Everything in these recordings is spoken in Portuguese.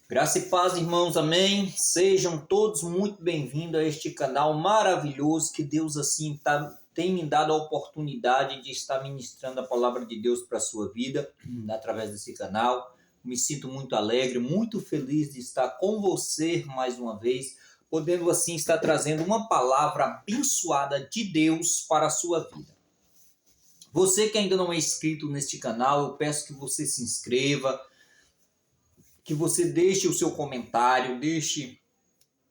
Graça e paz, irmãos, amém? Sejam todos muito bem-vindos a este canal maravilhoso que Deus tem me dado a oportunidade de estar ministrando a palavra de Deus para a sua vida através desse canal. Me sinto muito alegre, muito feliz de estar com você mais uma vez, podendo assim estar trazendo uma palavra abençoada de Deus para a sua vida. Você que ainda não é inscrito neste canal, eu peço que você se inscreva, que você deixe o seu comentário, deixe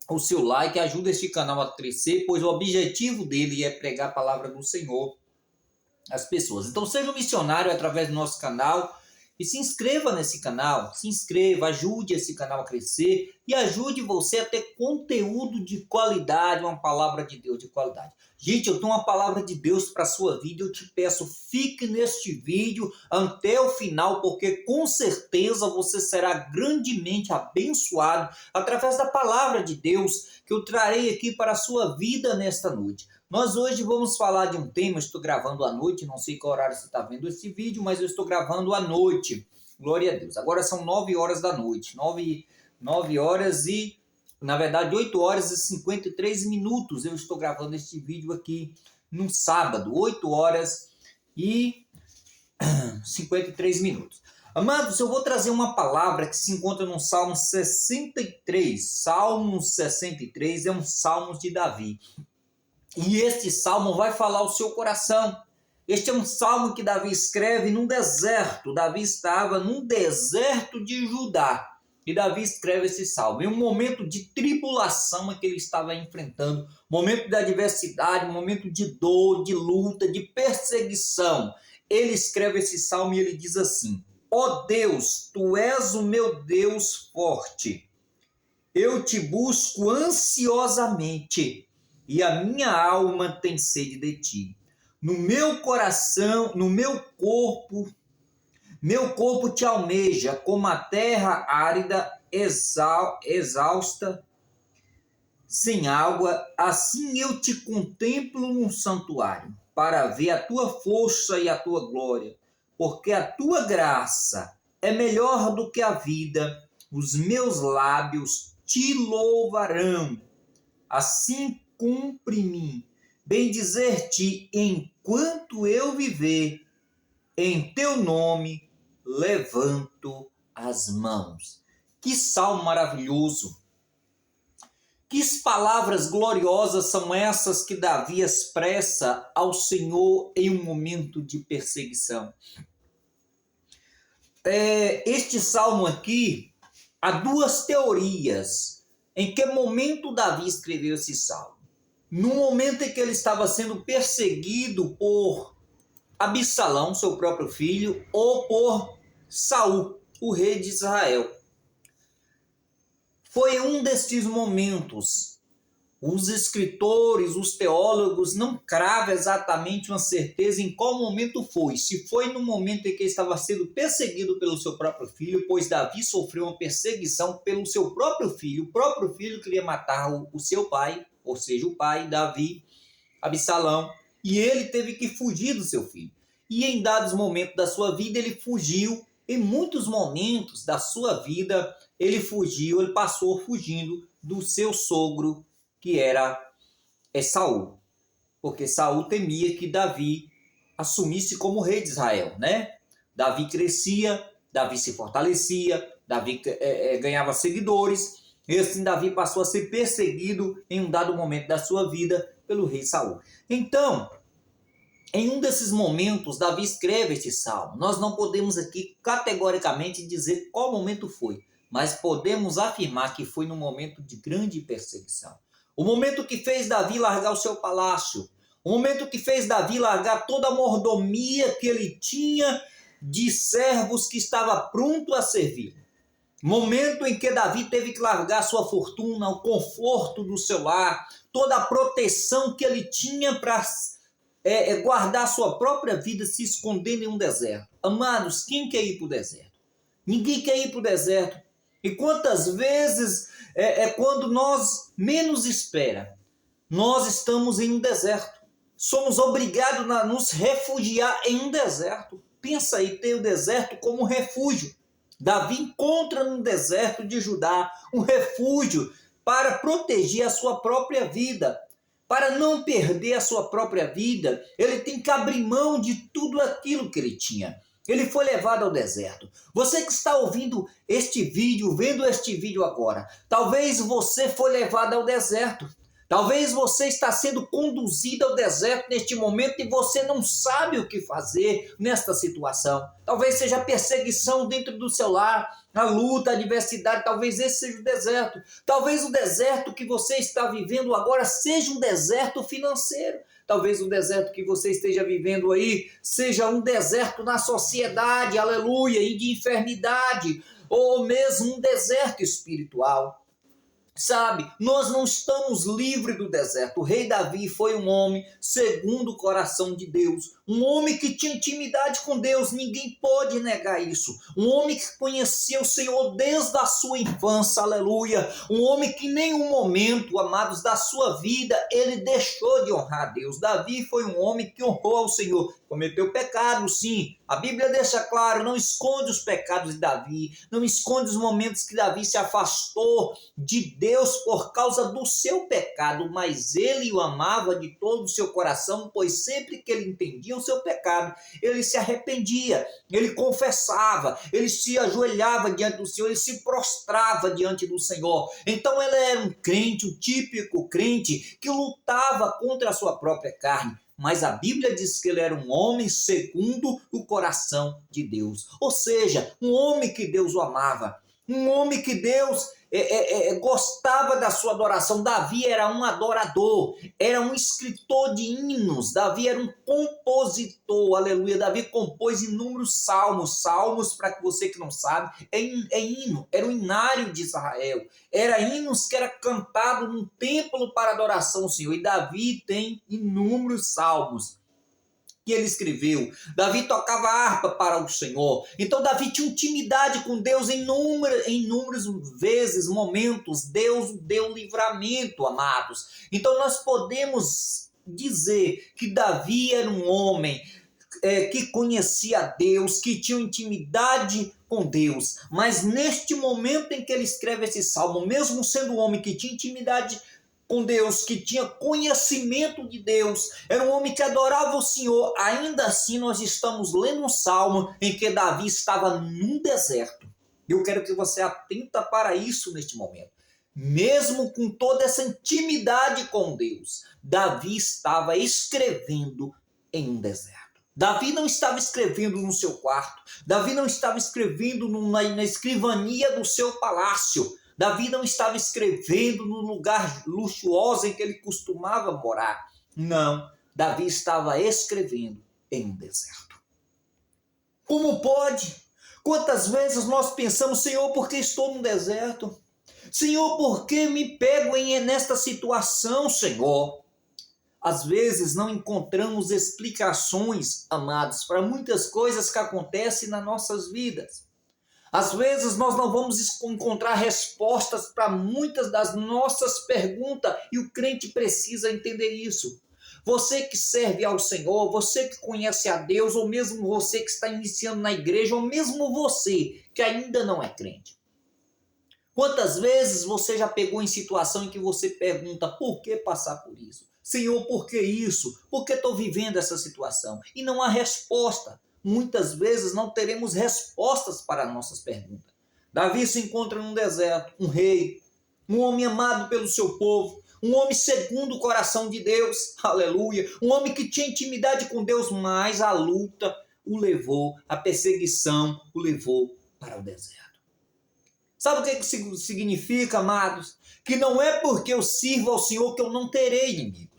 o seu like, ajuda este canal a crescer, pois o objetivo dele é pregar a palavra do Senhor às pessoas. Então seja um missionário através do nosso canal e se inscreva nesse canal, se inscreva, ajude esse canal a crescer e ajude você a ter conteúdo de qualidade, uma palavra de Deus de qualidade. Gente, eu tenho uma palavra de Deus para a sua vida, eu te peço, fique neste vídeo até o final, porque com certeza você será grandemente abençoado através da palavra de Deus que eu trarei aqui para a sua vida nesta noite. Nós hoje vamos falar de um tema, estou gravando à noite, não sei qual horário você está vendo esse vídeo, mas eu estou gravando à noite, glória a Deus. Agora são 9 horas da noite, 9 horas e, na verdade, 8 horas e 53 minutos eu estou gravando este vídeo aqui no sábado, 8 horas e 53 minutos. Amados, eu vou trazer uma palavra que se encontra no Salmo 63. Salmo 63 é um salmo de Davi. E este salmo vai falar ao seu coração. Este é um salmo que Davi escreve num deserto. Davi estava num deserto de Judá. E Davi escreve esse salmo. Em um momento de tribulação que ele estava enfrentando, momento de adversidade, momento de dor, de luta, de perseguição. Ele escreve esse salmo e ele diz assim: ó Deus, tu és o meu Deus forte. Eu te busco ansiosamente. E a minha alma tem sede de ti. No meu coração, no meu corpo te almeja, como a terra árida, exausta, sem água. Assim eu te contemplo no santuário, para ver a tua força e a tua glória, porque a tua graça é melhor do que a vida. Os meus lábios te louvarão. Assim cumpre-me bendizer-te enquanto eu viver, em teu nome levanto as mãos. Que salmo maravilhoso! Que palavras gloriosas são essas que Davi expressa ao Senhor em um momento de perseguição. Este salmo aqui, há duas teorias. Em que momento Davi escreveu esse salmo? No momento em que ele estava sendo perseguido por Absalão, seu próprio filho, ou por Saul, o rei de Israel. Foi um destes momentos. Os escritores, os teólogos não cravam exatamente uma certeza em qual momento foi. Se foi no momento em que ele estava sendo perseguido pelo seu próprio filho, pois Davi sofreu uma perseguição pelo seu próprio filho. O próprio filho queria matar o seu pai, ou seja, o pai, Davi, Absalão, e ele teve que fugir do seu filho. E em dados momentos da sua vida, ele fugiu. Em muitos momentos da sua vida, ele fugiu, ele passou fugindo do seu sogro, que era Saul, porque Saul temia que Davi assumisse como rei de Israel, né? Davi crescia, Davi se fortalecia, Davi ganhava seguidores, e assim Davi passou a ser perseguido em um dado momento da sua vida pelo rei Saul. Então, em um desses momentos, Davi escreve este salmo. Nós não podemos aqui categoricamente dizer qual momento foi, mas podemos afirmar que foi num momento de grande perseguição. O momento que fez Davi largar o seu palácio. O momento que fez Davi largar toda a mordomia que ele tinha de servos que estava pronto a servir. Momento em que Davi teve que largar sua fortuna, o conforto do seu lar, toda a proteção que ele tinha para guardar sua própria vida se escondendo em um deserto. Amados, quem quer ir para o deserto? Ninguém quer ir para o deserto. E quantas vezes, quando nós menos espera, nós estamos em um deserto. Somos obrigados a nos refugiar em um deserto. Pensa aí, ter o deserto como refúgio. Davi encontra no deserto de Judá um refúgio para proteger a sua própria vida. Para não perder a sua própria vida, ele tem que abrir mão de tudo aquilo que ele tinha. Ele foi levado ao deserto. Você que está ouvindo este vídeo, vendo este vídeo agora, talvez você foi levado ao deserto. Talvez você está sendo conduzido ao deserto neste momento e você não sabe o que fazer nesta situação. Talvez seja perseguição dentro do seu lar, a luta, a adversidade, talvez esse seja o deserto. Talvez o deserto que você está vivendo agora seja um deserto financeiro. Talvez o deserto que você esteja vivendo aí seja um deserto na sociedade, aleluia, e de enfermidade, ou mesmo um deserto espiritual. Sabe, nós não estamos livres do deserto. O rei Davi foi um homem segundo o coração de Deus. Um homem que tinha intimidade com Deus, ninguém pode negar isso. Um homem que conhecia o Senhor desde a sua infância, aleluia. Um homem que em nenhum momento, amados, da sua vida, ele deixou de honrar a Deus. Davi foi um homem que honrou ao Senhor. Cometeu pecado, sim. A Bíblia deixa claro, não esconde os pecados de Davi, não esconde os momentos que Davi se afastou de Deus por causa do seu pecado, mas ele o amava de todo o seu coração, pois sempre que ele entendia o seu pecado, ele se arrependia, ele confessava, ele se ajoelhava diante do Senhor, ele se prostrava diante do Senhor. Então ele era um crente, um típico crente que lutava contra a sua própria carne. Mas a Bíblia diz que ele era um homem segundo o coração de Deus. Ou seja, um homem que Deus o amava. Um homem que Deus gostava da sua adoração. Davi era um adorador, era um escritor de hinos. Davi era um compositor, aleluia. Davi compôs inúmeros salmos. Salmos, para você que não sabe, é hino, era o hinário de Israel. Era hinos que era cantado num templo para adoração ao Senhor. E Davi tem inúmeros salmos que ele escreveu. Davi tocava harpa para o Senhor. Então Davi tinha intimidade com Deus em inúmeras vezes, momentos. Deus deu livramento, amados. Então nós podemos dizer que Davi era um homem que conhecia a Deus, que tinha intimidade com Deus. Mas neste momento em que ele escreve esse salmo, mesmo sendo um homem que tinha intimidade com Deus, que tinha conhecimento de Deus, era um homem que adorava o Senhor, ainda assim nós estamos lendo um salmo em que Davi estava num deserto. Eu quero que você atenta para isso neste momento. Mesmo com toda essa intimidade com Deus, Davi estava escrevendo em um deserto. Davi não estava escrevendo no seu quarto, Davi não estava escrevendo na escrivania do seu palácio, Davi não estava escrevendo no lugar luxuoso em que ele costumava morar. Não, Davi estava escrevendo em um deserto. Como pode? Quantas vezes nós pensamos, Senhor, por que estou no deserto? Senhor, por que me pego nesta situação, Senhor? Às vezes não encontramos explicações, amados, para muitas coisas que acontecem nas nossas vidas. Às vezes nós não vamos encontrar respostas para muitas das nossas perguntas e o crente precisa entender isso. Você que serve ao Senhor, você que conhece a Deus, ou mesmo você que está iniciando na igreja, ou mesmo você que ainda não é crente. Quantas vezes você já pegou em situação em que você pergunta, por que passar por isso? Senhor, por que isso? Por que estou vivendo essa situação? E não há resposta. Muitas vezes não teremos respostas para nossas perguntas. Davi se encontra num deserto, um rei, um homem amado pelo seu povo, um homem segundo o coração de Deus, aleluia, um homem que tinha intimidade com Deus, mas a luta o levou, a perseguição o levou para o deserto. Sabe o que isso significa, amados? Que não é porque eu sirvo ao Senhor que eu não terei inimigos.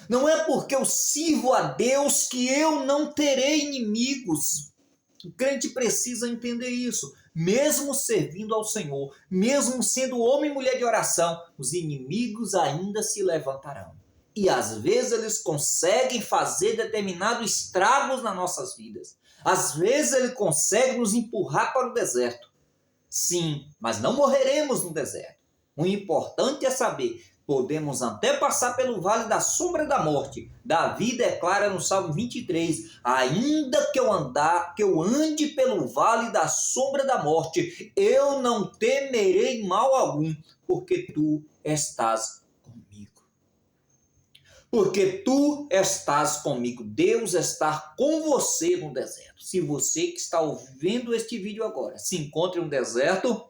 Não é porque eu sirvo a Deus que eu não terei inimigos. O crente precisa entender isso. Mesmo servindo ao Senhor, mesmo sendo homem e mulher de oração, os inimigos ainda se levantarão. E às vezes eles conseguem fazer determinados estragos nas nossas vidas. Às vezes ele consegue nos empurrar para o deserto. Sim, mas não morreremos no deserto. O importante é saber Podemos até passar pelo vale da sombra da morte. Davi declara no Salmo 23, ainda que eu ande pelo vale da sombra da morte, eu não temerei mal algum, porque tu estás comigo. Porque tu estás comigo. Deus está com você no deserto. Se você que está ouvindo este vídeo agora se encontra em um deserto,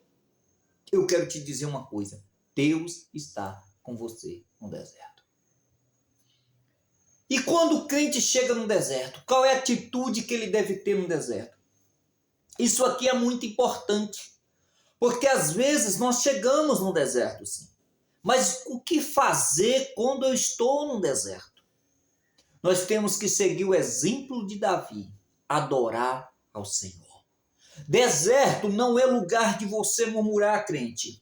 eu quero te dizer uma coisa. Deus está com você no deserto. E quando o crente chega no deserto, qual é a atitude que ele deve ter no deserto? Isso aqui é muito importante, porque às vezes nós chegamos no deserto, sim. Mas o que fazer quando eu estou no deserto? Nós temos que seguir o exemplo de Davi, adorar ao Senhor. Deserto não é lugar de você murmurar, crente.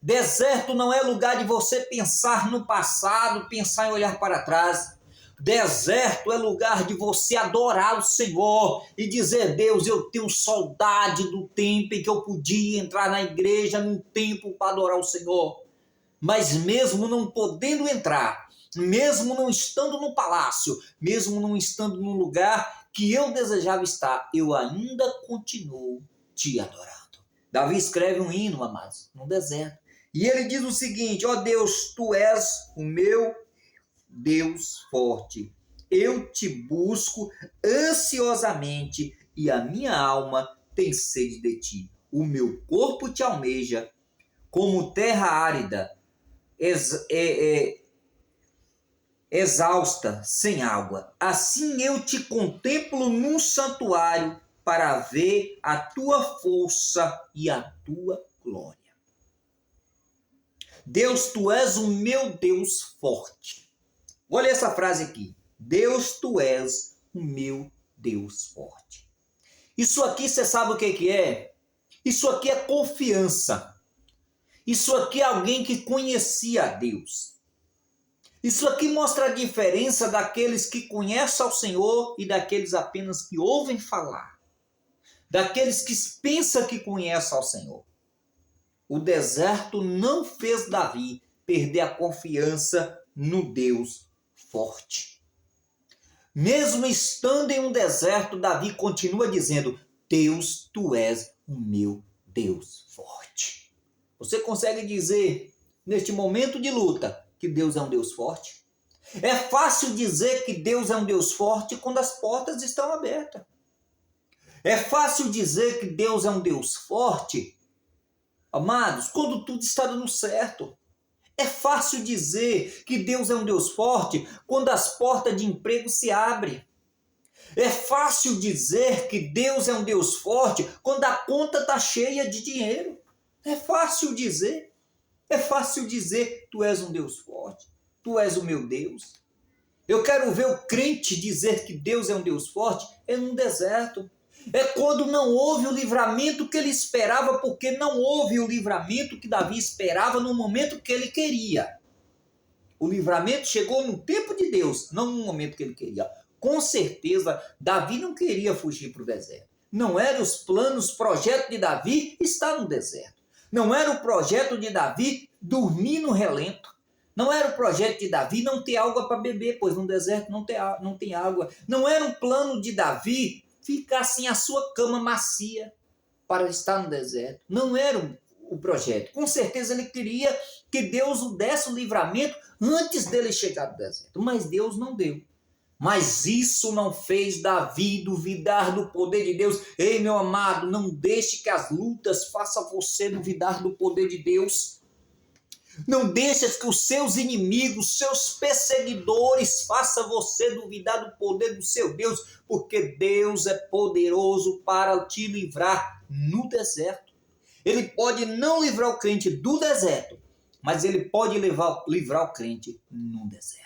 Deserto não é lugar de você pensar no passado, pensar em olhar para trás. Deserto é lugar de você adorar o Senhor e dizer, Deus, eu tenho saudade do tempo em que eu podia entrar na igreja num templo para adorar o Senhor. Mas mesmo não podendo entrar, mesmo não estando no palácio, mesmo não estando no lugar que eu desejava estar, eu ainda continuo te adorando. Davi escreve um hino, amados, no deserto. E ele diz o seguinte, ó Deus, tu és o meu Deus forte. Eu te busco ansiosamente e a minha alma tem sede de ti. O meu corpo te almeja como terra árida, exausta, sem água. Assim eu te contemplo num santuário para ver a tua força e a tua glória. Deus, tu és o meu Deus forte. Olha essa frase aqui. Deus, tu és o meu Deus forte. Isso aqui, você sabe o que é? Isso aqui é confiança. Isso aqui é alguém que conhecia a Deus. Isso aqui mostra a diferença daqueles que conhecem ao Senhor e daqueles apenas que ouvem falar. Daqueles que pensam que conhecem ao Senhor. O deserto não fez Davi perder a confiança no Deus forte. Mesmo estando em um deserto, Davi continua dizendo, Deus, tu és o meu Deus forte. Você consegue dizer, neste momento de luta, que Deus é um Deus forte? É fácil dizer que Deus é um Deus forte quando as portas estão abertas. É fácil dizer que Deus é um Deus forte, amados, quando tudo está dando certo. É fácil dizer que Deus é um Deus forte quando as portas de emprego se abrem. É fácil dizer que Deus é um Deus forte quando a conta está cheia de dinheiro. É fácil dizer. É fácil dizer, tu és um Deus forte. Tu és o meu Deus. Eu quero ver o crente dizer que Deus é um Deus forte é num deserto. É quando não houve o livramento que ele esperava, porque não houve o livramento que Davi esperava no momento que ele queria. O livramento chegou no tempo de Deus, não no momento que ele queria. Com certeza, Davi não queria fugir para o deserto. Não eram os planos, projeto de Davi estar no deserto. Não era o projeto de Davi dormir no relento. Não era o projeto de Davi não ter água para beber, pois no deserto não tem água. Não era um plano de Davi ficar sem a sua cama macia para estar no deserto. Não era o projeto. Com certeza ele queria que Deus o desse o livramento antes dele chegar no deserto. Mas Deus não deu. Mas isso não fez Davi duvidar do poder de Deus. Ei, meu amado, não deixe que as lutas façam você duvidar do poder de Deus. Não deixe que os seus inimigos, seus perseguidores façam você duvidar do poder do seu Deus, porque Deus é poderoso para te livrar no deserto. Ele pode não livrar o crente do deserto, mas ele pode livrar o crente no deserto.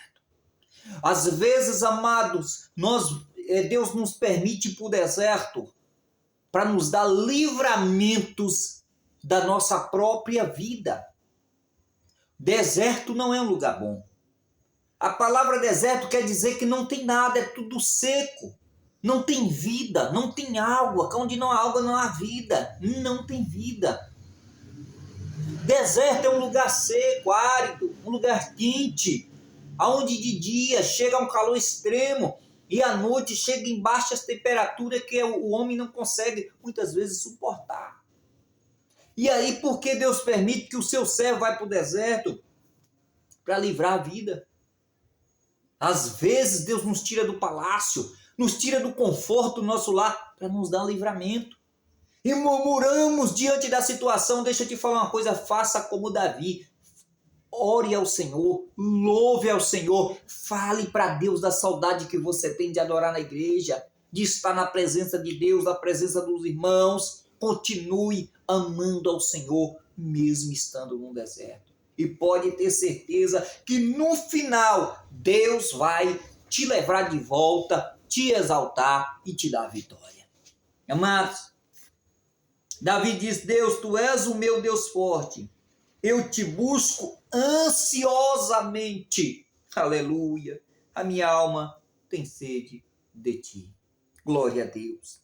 Às vezes, amados, Deus nos permite ir para o deserto para nos dar livramentos da nossa própria vida. Deserto não é um lugar bom. A palavra deserto quer dizer que não tem nada, é tudo seco. Não tem vida, não tem água. Onde não há água não há vida. Não tem vida. Deserto é um lugar seco, árido, um lugar quente, aonde de dia chega um calor extremo e à noite chega em baixas temperaturas que o homem não consegue muitas vezes suportar. E aí, por que Deus permite que o seu servo vá para o deserto? Para livrar a vida. Às vezes Deus nos tira do palácio, nos tira do conforto do nosso lar para nos dar um livramento. E murmuramos diante da situação. Deixa eu te falar uma coisa, faça como Davi. Ore ao Senhor, louve ao Senhor, fale para Deus da saudade que você tem de adorar na igreja, de estar na presença de Deus, na presença dos irmãos. Continue amando ao Senhor, mesmo estando no deserto. E pode ter certeza que no final, Deus vai te levar de volta, te exaltar e te dar vitória. Amados, Davi diz: Deus, tu és o meu Deus forte. Eu te busco ansiosamente. Aleluia. A minha alma tem sede de ti. Glória a Deus.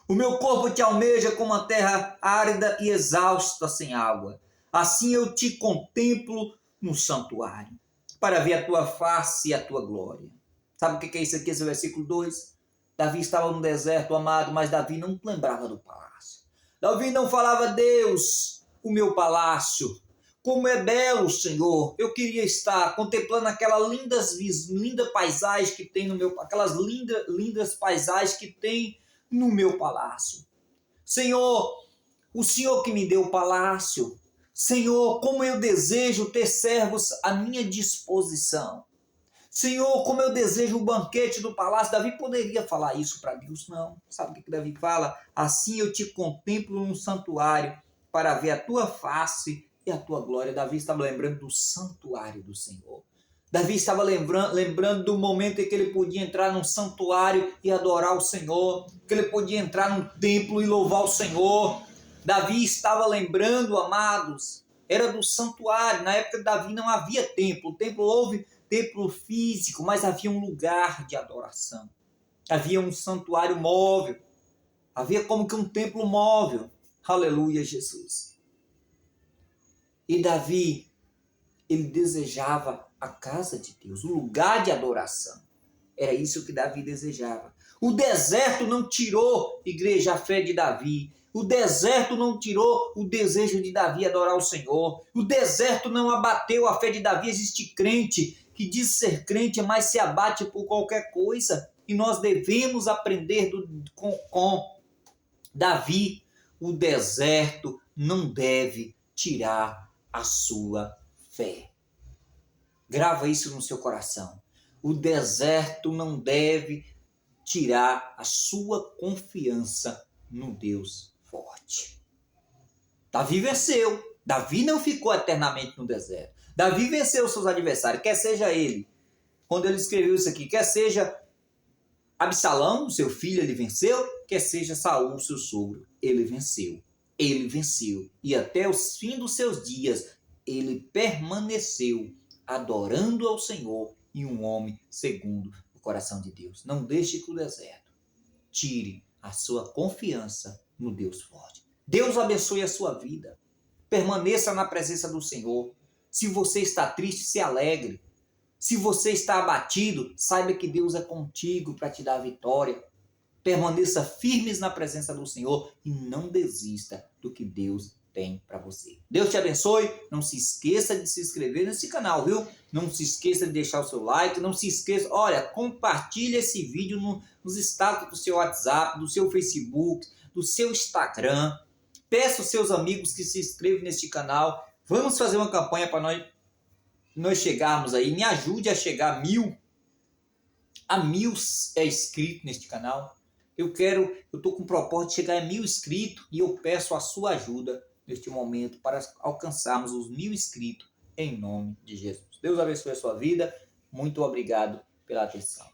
O meu corpo te almeja como a terra árida e exausta sem água. Assim eu te contemplo no santuário, para ver a tua face e a tua glória. Sabe o que é isso aqui, esse versículo 2? Davi estava no deserto, amado, mas Davi não lembrava do palácio. Davi não falava: Deus, o meu palácio, como é belo, Senhor. Eu queria estar contemplando aquelas linda paisagem que tem no meu, aquelas lindas paisagens que tem no meu palácio. Senhor, o Senhor que me deu o palácio. Senhor, como eu desejo ter servos à minha disposição. Senhor, como eu desejo o banquete do palácio. Davi poderia falar isso para Deus? Não. Sabe o que Davi fala? Assim eu te contemplo num santuário para ver a tua face e a tua glória. Davi estava lembrando do santuário do Senhor. Davi estava lembrando do momento em que ele podia entrar num santuário e adorar o Senhor, que ele podia entrar num templo e louvar o Senhor. Davi estava lembrando, amados, era do santuário. Na época de Davi não havia templo. O templo houve templo físico, mas havia um lugar de adoração. Havia um santuário móvel. Havia como que um templo móvel. Aleluia, Jesus. E Davi, ele desejava a casa de Deus, o lugar de adoração. Era isso que Davi desejava. O deserto não tirou, igreja, a fé de Davi. O deserto não tirou o desejo de Davi adorar o Senhor. O deserto não abateu a fé de Davi. Existe crente que diz ser crente, mas se abate por qualquer coisa. E nós devemos aprender com Davi. O deserto não deve tirar a sua fé. Grava isso no seu coração. O deserto não deve tirar a sua confiança no Deus forte. Davi venceu. Davi não ficou eternamente no deserto. Davi venceu seus adversários, quer seja ele, quando ele escreveu isso aqui, quer seja Absalão, seu filho, ele venceu, quer seja Saul, seu sogro, ele venceu. Ele venceu. E até o fim dos seus dias, ele permaneceu adorando ao Senhor e um homem segundo o coração de Deus. Não deixe que o deserto tire a sua confiança no Deus forte. Deus abençoe a sua vida. Permaneça na presença do Senhor. Se você está triste, se alegre. Se você está abatido, saiba que Deus é contigo para te dar a vitória. Permaneça firmes na presença do Senhor e não desista do que Deus tem para você. Deus te abençoe. Não se esqueça de se inscrever nesse canal, viu? Não se esqueça de deixar o seu like. Não se esqueça, olha, compartilhe esse vídeo nos status do seu WhatsApp, do seu Facebook, do seu Instagram. Peça aos seus amigos que se inscrevam neste canal. Vamos fazer uma campanha para nós chegarmos aí. Me ajude a chegar a mil inscritos neste canal. Eu estou com o propósito de chegar a 1000 inscritos e eu peço a sua ajuda neste momento para alcançarmos os 1000 inscritos em nome de Jesus. Deus abençoe a sua vida. Muito obrigado pela atenção.